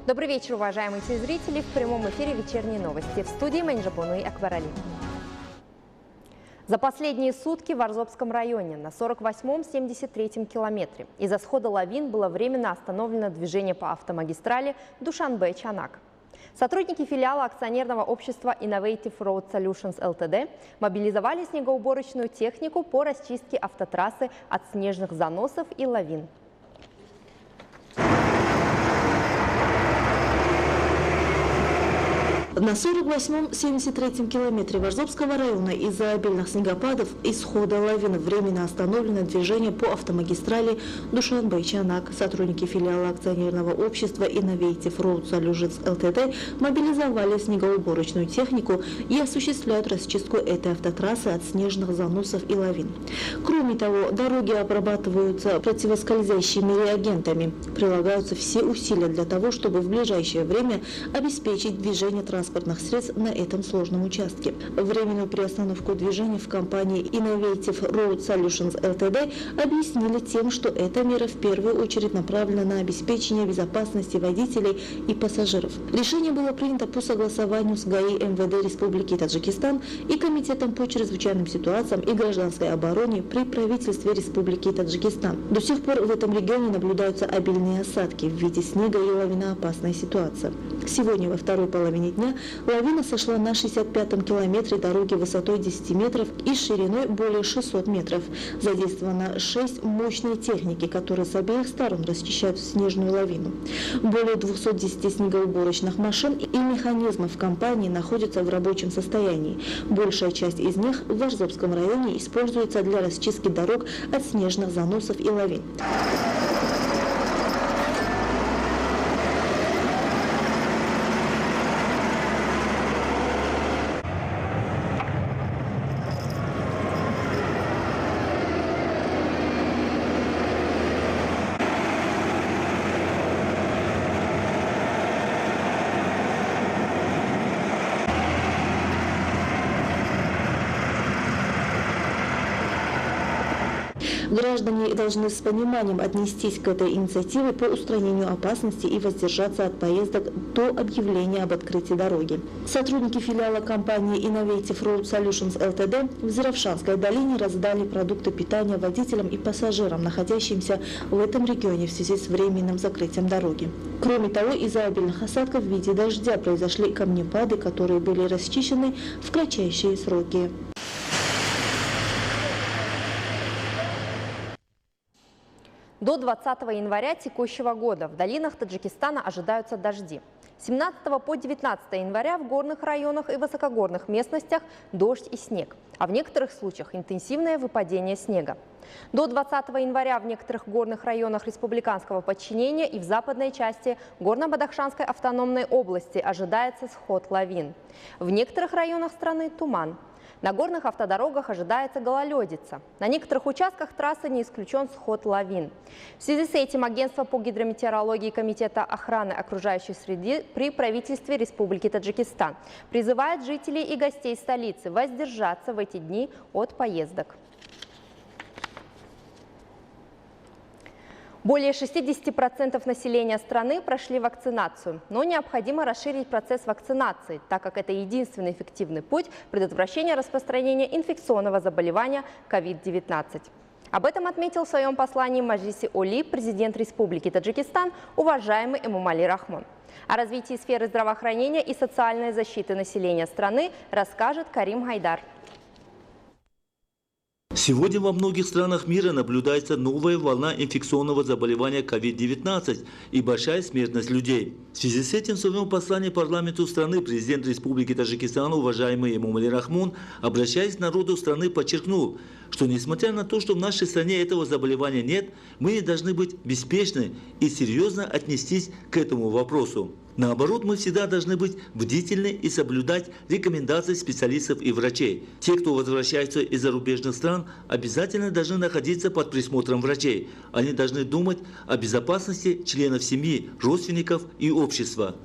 Добрый вечер, уважаемые телезрители. В прямом эфире вечерние новости. В студии Маньжабуну и Акбарали. За последние сутки в Арзобском районе на 48-73 километре из-за схода лавин было временно остановлено движение по автомагистрали Душанбе-Чанак. Сотрудники филиала акционерного общества Innovative Road Solutions Ltd мобилизовали снегоуборочную технику по расчистке автотрассы от снежных заносов и лавин. На 48-73 километре Арзобского района из-за обильных снегопадов и схода лавин временно остановлено движение по автомагистрали Душанбе-Чанак. Сотрудники филиала акционерного общества Innovative Road Solutions Ltd мобилизовали снегоуборочную технику и осуществляют расчистку этой автотрассы от снежных заносов и лавин. Кроме того, дороги обрабатываются противоскользящими реагентами. Прилагаются все усилия для того, чтобы в ближайшее время обеспечить движение транспортных средств на этом сложном участке. Временную приостановку движения в компании Innovative Road Solutions Ltd объяснили тем, что эта мера в первую очередь направлена на обеспечение безопасности водителей и пассажиров. Решение было принято по согласованию с ГАИ МВД Республики Таджикистан и Комитетом по чрезвычайным ситуациям и гражданской обороне при правительстве Республики Таджикистан. До сих пор в этом регионе наблюдаются обильные осадки в виде снега и лавиноопасная ситуация. Сегодня во второй половине дня лавина сошла на 65-м километре дороги высотой 10 метров и шириной более 600 метров. Задействовано 6 мощной техники, которые с обеих сторон расчищают снежную лавину. Более 210 снегоуборочных машин и механизмов компании находятся в рабочем состоянии. Большая часть из них в Арзобском районе используется для расчистки дорог от снежных заносов и лавин. Граждане должны с пониманием отнестись к этой инициативе по устранению опасности и воздержаться от поездок до объявления об открытии дороги. Сотрудники филиала компании Innovative Road Solutions Ltd в Зеравшанской долине раздали продукты питания водителям и пассажирам, находящимся в этом регионе в связи с временным закрытием дороги. Кроме того, из-за обильных осадков в виде дождя произошли камнепады, которые были расчищены в кратчайшие сроки. До 20 января текущего года в долинах Таджикистана ожидаются дожди. С 17 по 19 января в горных районах и высокогорных местностях дождь и снег, а в некоторых случаях интенсивное выпадение снега. До 20 января в некоторых горных районах республиканского подчинения и в западной части Горно-Бадахшанской автономной области ожидается сход лавин. В некоторых районах страны туман. На горных автодорогах ожидается гололедица. На некоторых участках трассы не исключен сход лавин. В связи с этим Агентство по гидрометеорологии Комитета охраны окружающей среды при правительстве Республики Таджикистан призывает жителей и гостей столицы воздержаться в эти дни от поездок. Более 60% населения страны прошли вакцинацию, но необходимо расширить процесс вакцинации, так как это единственный эффективный путь предотвращения распространения инфекционного заболевания COVID-19. Об этом отметил в своем послании в Маджлисе Оли президент Республики Таджикистан, уважаемый Эмомали Рахмон. О развитии сферы здравоохранения и социальной защиты населения страны расскажет Карим Гайдар. Сегодня во многих странах мира наблюдается новая волна инфекционного заболевания COVID-19 и большая смертность людей. В связи с этим в своем послании парламенту страны президент Республики Таджикистан, уважаемый Эмомали Рахмон, обращаясь к народу страны, подчеркнул, что несмотря на то, что в нашей стране этого заболевания нет, мы не должны быть беспечны и серьезно отнестись к этому вопросу. Наоборот, мы всегда должны быть бдительны и соблюдать рекомендации специалистов и врачей. Те, кто возвращается из зарубежных стран, обязательно должны находиться под присмотром врачей. Они должны думать о безопасности членов семьи, родственников и общества.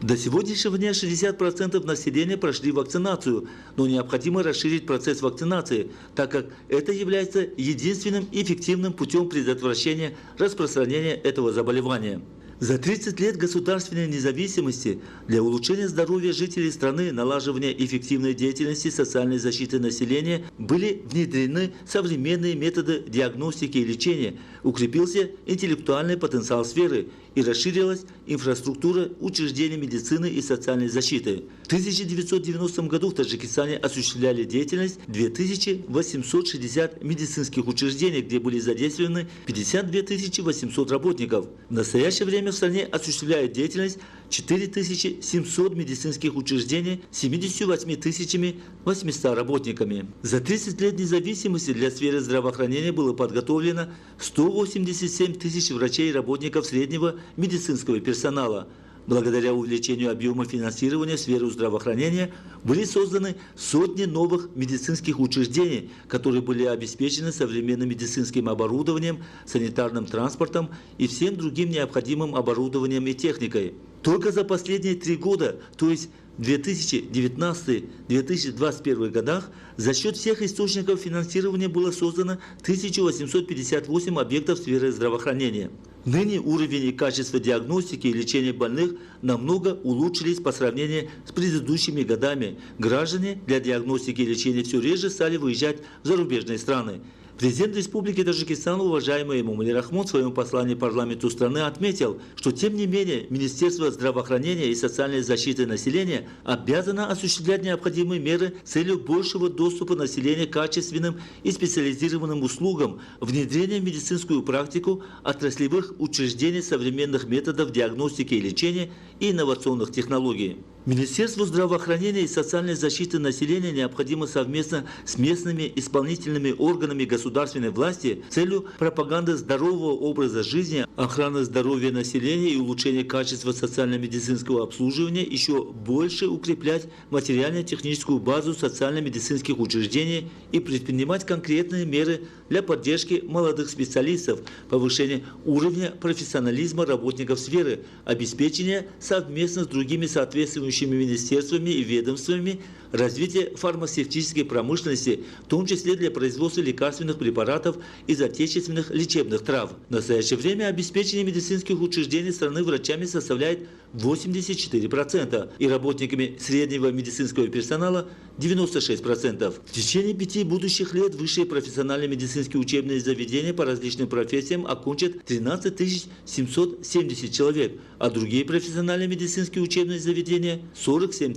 До сегодняшнего дня 60% населения прошли вакцинацию, но необходимо расширить процесс вакцинации, так как это является единственным эффективным путем предотвращения распространения этого заболевания. За 30 лет государственной независимости для улучшения здоровья жителей страны, налаживания эффективной деятельности социальной защиты населения были внедрены современные методы диагностики и лечения, укрепился интеллектуальный потенциал сферы и расширилась инфраструктура учреждений медицины и социальной защиты. В 1990 году в Таджикистане осуществляли деятельность 2860 медицинских учреждений, где были задействованы 52 800 работников. В настоящее время в стране осуществляет деятельность 4700 медицинских учреждений с 78 800 работниками. За 30 лет независимости для сферы здравоохранения было подготовлено 187 тысяч врачей и работников среднего медицинского персонала. Благодаря увеличению объема финансирования в сферу здравоохранения были созданы сотни новых медицинских учреждений, которые были обеспечены современным медицинским оборудованием, санитарным транспортом и всем другим необходимым оборудованием и техникой. Только за последние 3 года, то есть в 2019-2021 годах, за счет всех источников финансирования было создано 1858 объектов сферы здравоохранения. Ныне уровень и качество диагностики и лечения больных намного улучшились по сравнению с предыдущими годами. Граждане для диагностики и лечения все реже стали выезжать в зарубежные страны. Президент Республики Таджикистан, уважаемый Эмомали Рахмон, в своем послании парламенту страны отметил, что тем не менее Министерство здравоохранения и социальной защиты населения обязано осуществлять необходимые меры с целью большего доступа населения к качественным и специализированным услугам, внедрения в медицинскую практику отраслевых учреждений современных методов диагностики и лечения и инновационных технологий. Министерству здравоохранения и социальной защиты населения необходимо совместно с местными исполнительными органами государственной власти с целью пропаганды здорового образа жизни, охраны здоровья населения и улучшения качества социально-медицинского обслуживания еще больше укреплять материально-техническую базу социально-медицинских учреждений и предпринимать конкретные меры для поддержки молодых специалистов, повышения уровня профессионализма работников сферы, обеспечения совместно с другими соответствующими министерствами и ведомствами развития фармацевтической промышленности, в том числе для производства лекарственных препаратов из отечественных лечебных трав. В настоящее время обеспечение медицинских учреждений страны врачами составляет 84% и работниками среднего медицинского персонала 96%. В течение 5 будущих лет высшие профессиональные медицинские учебные заведения по различным профессиям окончат 13 770 человек, а другие профессиональные медицинские учебные заведения 47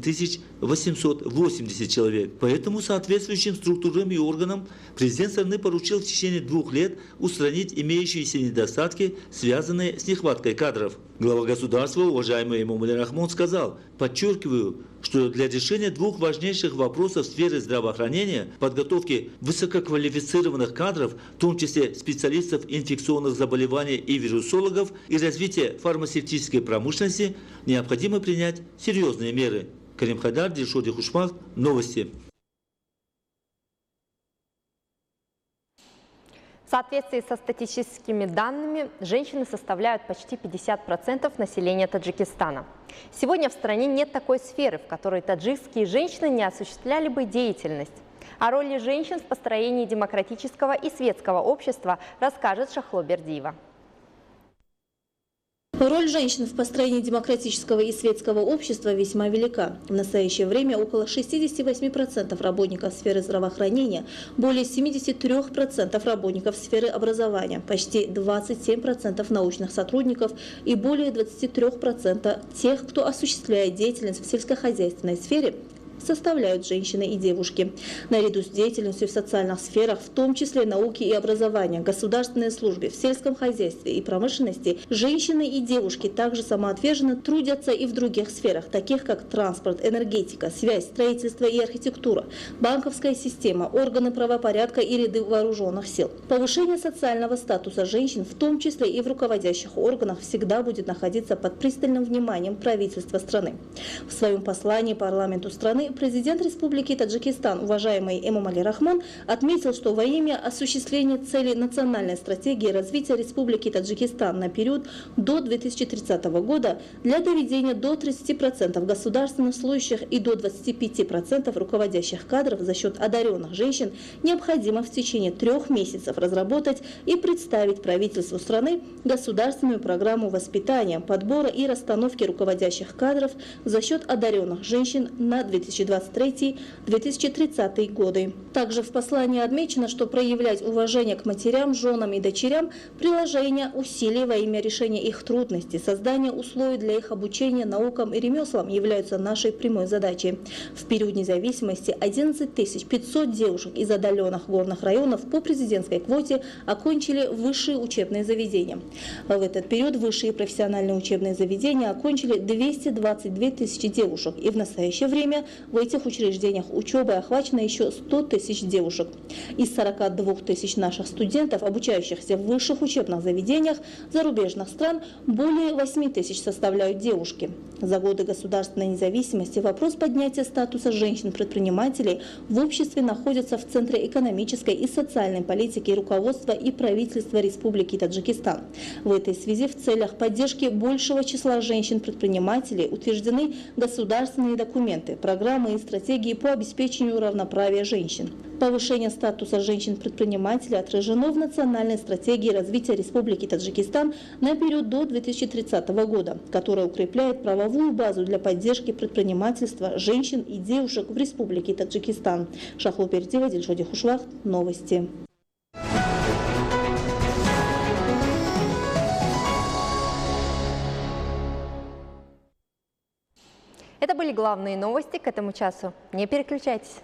880 человек. Поэтому соответствующим структурам и органам президент страны поручил в течение 2 лет устранить имеющиеся недостатки, связанные с нехваткой кадров. Глава государства, уважаемый Эмомали Рахмон, сказал: подчеркиваю, что для решения 2 важнейших вопросов в сфере здравоохранения, подготовки высококвалифицированных кадров, в том числе специалистов инфекционных заболеваний и вирусологов, и развития фармацевтической промышленности, необходимо принять серьезные меры. Карим Хайдар, Дильшод Хушмах, новости. В соответствии со статистическими данными, женщины составляют почти 50% населения Таджикистана. Сегодня в стране нет такой сферы, в которой таджикские женщины не осуществляли бы деятельность. О роли женщин в построении демократического и светского общества расскажет Шахло Бердиева. Роль женщин в построении демократического и светского общества весьма велика. В настоящее время около 68% работников сферы здравоохранения, более 73% работников сферы образования, почти 27% научных сотрудников и более 23% тех, кто осуществляет деятельность в сельскохозяйственной сфере, составляют женщины и девушки. Наряду с деятельностью в социальных сферах, в том числе науки и образования, государственной службе, в сельском хозяйстве и промышленности, женщины и девушки также самоотверженно трудятся и в других сферах, таких как транспорт, энергетика, связь, строительство и архитектура, банковская система, органы правопорядка и ряды вооруженных сил. Повышение социального статуса женщин, в том числе и в руководящих органах, всегда будет находиться под пристальным вниманием правительства страны. В своем послании парламенту страны стороны, президент Республики Таджикистан, уважаемый Эмомали Рахмон, отметил, что во имя осуществления целей национальной стратегии развития Республики Таджикистан на период до 2030 года для доведения до 30% государственных служащих и до 25% руководящих кадров за счет одаренных женщин необходимо в течение 3 месяцев разработать и представить правительству страны государственную программу воспитания, подбора и расстановки руководящих кадров за счет одаренных женщин на 2023-2030 годы. Также в послании отмечено, что проявлять уважение к матерям, женам и дочерям, приложение усилий во имя решения их трудностей, создания условий для их обучения наукам и ремеслам являются нашей прямой задачей. В период независимости 11 500 девушек из отдаленных горных районов по президентской квоте окончили высшие учебные заведения. В этот период высшие профессиональные учебные заведения окончили 222 тысячи девушек, и в настоящее время в этих учреждениях учебой охвачено еще 100 тысяч девушек. Из 42 тысяч наших студентов, обучающихся в высших учебных заведениях зарубежных стран, более 8 тысяч составляют девушки. За годы государственной независимости вопрос поднятия статуса женщин-предпринимателей в обществе находится в центре экономической и социальной политики руководства и правительства Республики Таджикистан. В этой связи в целях поддержки большего числа женщин-предпринимателей утверждены государственные документы, программы и стратегии по обеспечению равноправия женщин. Повышение статуса женщин-предпринимателей отражено в национальной стратегии развития Республики Таджикистан на период до 2030 года, которая укрепляет правовую базу для поддержки предпринимательства женщин и девушек в Республике Таджикистан. Шахлу Пердева, Дильшоди Хушвахт, новости. Это были главные новости к этому часу. Не переключайтесь.